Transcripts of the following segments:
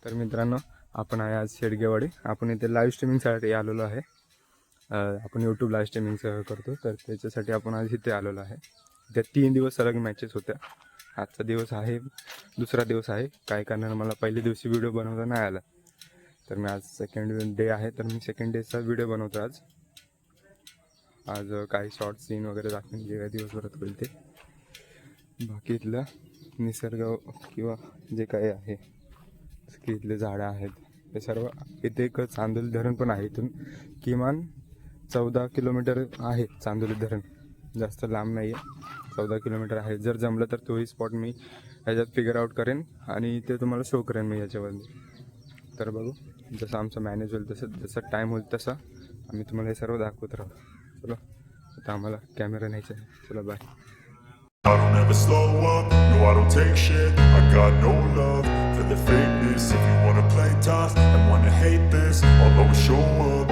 तर मित्रांनो, आपण आहे आज शेडगेवाडी. आपण इथे लाईव्ह स्ट्रीमिंगसाठी आलेलो आहे. आपण यूट्यूब लाईव्ह स्ट्रीमिंग करतो, तर त्याच्यासाठी आपण आज इथे आलेलो आहे. त्या 3 दिवस सलग मॅचेस होत्या. आजचा दिवस आहे, दुसरा दिवस आहे. काय कारणाने मला पहिल्या दिवशी व्हिडिओ बनवता नाही आला, तर मी आज सेकंड डे आहे, तर मी सेकंड डेचा व्हिडिओ बनवतो आज काही शॉर्ट सीन वगैरे दाखवून जे काही दिवसभरात होईल ते. बाकी इथलं निसर्ग किंवा जे काही आहे, की इथले झाडं आहेत ते सर्व. इथे एक चांदोली धरण पण आहे. इथून किमान 14 किलोमीटर आहे चांदोली धरण, जास्त लांब नाही आहे, 14 किलोमीटर आहे. जर जमलं तर तोही स्पॉट मी ह्याच्यात फिगर आउट करेन आणि ते तुम्हाला शो करेन मी याच्यावरती. तर बघू, जसं आमचं मॅनेज होईल तसं, जसं टाईम होईल तसं आम्ही तुम्हाला हे सर्व दाखवत राहू. चलो, आता आम्हाला कॅमेरा न्यायचा आहे. चला, bye. I don't ever slow up, no I don't take shit. I got no love for the fakeness. If you wanna play tough and wanna hate this, I'll always show up.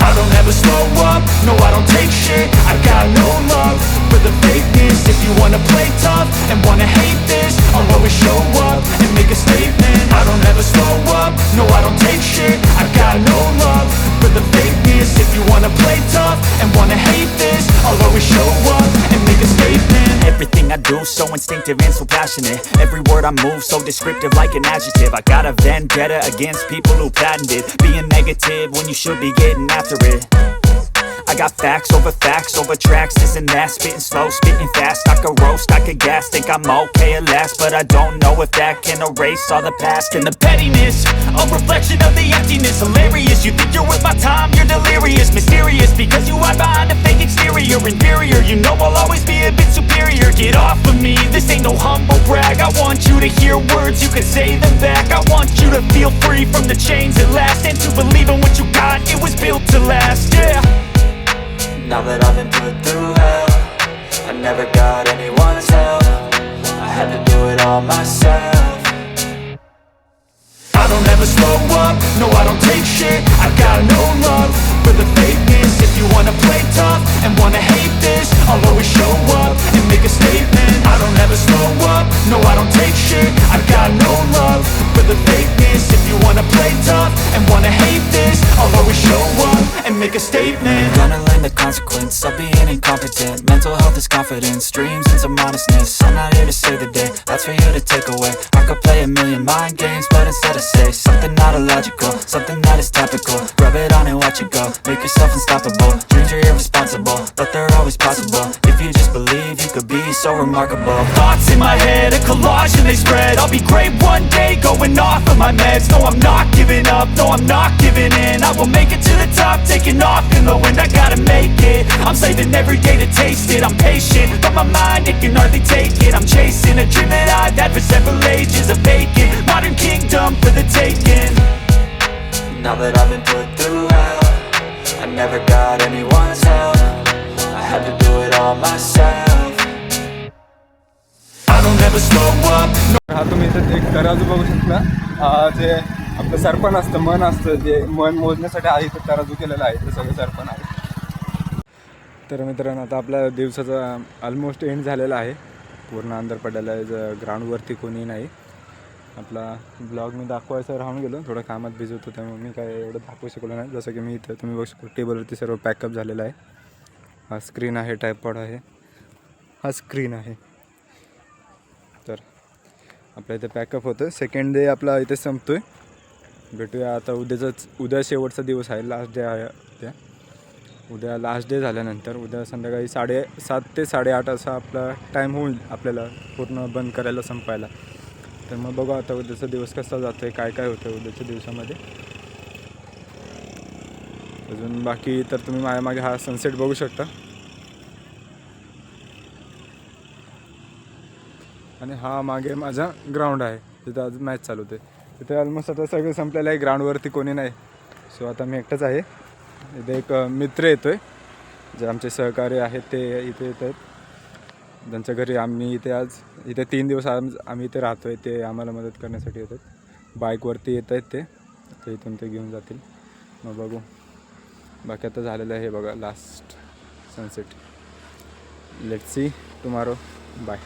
I don't ever slow up, no I don't take shit. I got no love for the fakeness. If you wanna play tough and wanna hate this, I'll always show up and make a statement. I don't ever slow up, no I don't take shit. I got no love for the fakeness. If you wanna play tough and wanna hate this, I'll always show up and make a statement. Everything I do so instinctive and so passionate. Every word I move so descriptive like an adjective. I got a vendetta against people who patented being negative when you should be getting after it. I got facts over tracks, this and that. Spitting slow, spitting fast. I could roast, I could gas. Think I'm okay at last, but I don't know if that can erase all the past. And the pettiness, a reflection of the emptiness. Hilarious, you think you're worth my time, you're delirious. Mysterious, because you hide behind a fake exterior. Inferior, you know I'll always be a bit superior. Get off of me, this ain't no humble brag. I want you to hear words, you can say them back. I want you to feel free from the chains at last, and to believe in what you got, it was built to last, yeah. Now that I've been put through hell, I never got anyone's help. I had to do it all myself. I don't ever slow up, no I don't take shit. I got no love for the fakeness. If you wanna play tough and wanna hate this, I'll always show up and make a statement. I don't ever slow up, no I don't take shit. I got no love for the fakeness. If you wanna play tough and wanna hate this, I'll always show up and make a statement. Gonna learn the consequence of being incompetent. Mental health is confidence, dreams and some honestness. I'm not here to save the day, that's for you to take away. I could play a million mind games, but instead I say something not illogical, something that is topical. Rub it on and watch it go, make yourself unstoppable. Dreams are irresponsible, but they're always possible. If you just believe, you could be so remarkable. Thoughts in my head, a collage and they spread. I'll be great one day, going off of my meds. No, I'm not giving up, no, I'm not giving in. I will make it to the top, taking off in the wind. I gotta make it, I'm saving every day to taste it. I'm patient, but my mind, it can hardly take it. I'm chasing a dream that I've had for several ages. A vacant, modern kingdom for the taking. Now that I've been put through hell, I never got anyone's help. I had to do it all myself. I don't ever slow up, no. हा तुम्ही इथं एक तराजू बघू शकता. जे आपलं सरपण असतं, मन असतं, जे मन मोजण्यासाठी आहे इथं तराजू केलेलं आहे, ते सगळं सरपण आहे. तर मित्रांनो, आता आपल्या दिवसाचा ऑलमोस्ट एंड झालेला आहे. पूर्ण अंधार पडलेला आहे, ग्राउंडवरती कोणी नाही. आपला ब्लॉग मी दाखवायचं राहून गेलो, थोडं कामात बिझी होतो, त्यामुळे मी काय एवढं दाखवू शकलो नाही. जसं की मी इथं तुम्ही बघू शकतो टेबलवरती सर्व पॅकअप झालेलं आहे. हा स्क्रीन आहे, टायपॉड आहे, हा स्क्रीन आहे. तर आपल्या इथे पॅकअप होतं. सेकंड डे आपला इथे संपतो आहे. भेटूया आता उद्या शेवटचा दिवस आहे, लास्ट डे आहे त्या. उद्या लास्ट डे झाल्यानंतर उद्या संध्याकाळी 7:30 ते 8:30 असा आपला टाईम होईल आपल्याला पूर्ण बंद करायला, संपायला. तर मग बघू आता उद्याचा दिवस कसा जातो आहे, काय काय होतं उद्याच्या दिवसामध्ये. अजून बाकी तर तुम्ही माझ्या मागे हा सनसेट बघू शकता. आणि हा मागे माझा ग्राउंड आहे, तिथं आज मॅच चालू होते. तिथे ऑलमोस्ट आता सगळं संपलेलं आहे, ग्राउंडवरती कोणी नाही. सो आता मी एकटाच आहे. इथे एक मित्र येतो आहे, जे आमचे सहकारी आहेत ते इथे येत आहेत. ज्यांच्या घरी आम्ही इथे 3 दिवस आम्ही इथे राहतो आहे, ते आम्हाला मदत करण्यासाठी येतात. बाईकवरती येत आहेत ते इथून ते घेऊन जातील. मग बघू. बाकी आता झालेलं आहे बघा last sunset. Let's see tomorrow. Bye.